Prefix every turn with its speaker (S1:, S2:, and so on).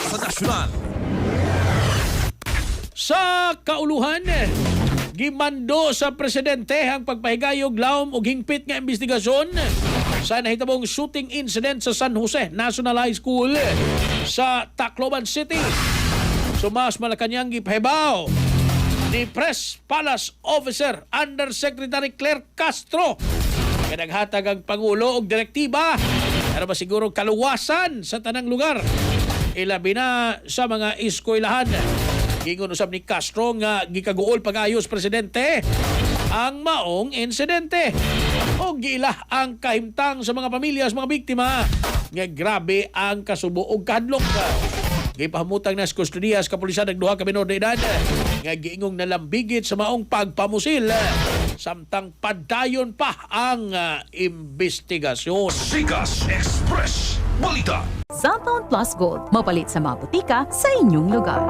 S1: sa nasyonal.
S2: Sa kauluhan, gimando sa presidente ang pagpahigayog lawom og hingpit nga investigasyon sa nahitabong shooting incident sa San Jose National High School sa Tacloban City. Sumas Malacañang gipahibaw ni Press Palace Officer Undersecretary Claire Castro nga naghatag ang Pangulo og direktiba para masiguro kaluwasan sa tanang lugar, ilabi na sa mga eskwelahan. Gingon usab ni Castro nga gikaguol pag-ayos presidente ang maong insidente o giila ang kahimtang sa mga pamilya sa mga biktima nga grabe ang kasubo og kahadlok. Gipahumutang na sa kustudiya sa kapulisan ng duha ka menor de edad nga giingong nalambigit sa maong pagpamusil samtang padayon pa ang investigasyon.
S1: Sikas Express Balita.
S3: Cellphone Plus Gold, mapalit sa mga butika sa inyong lugar.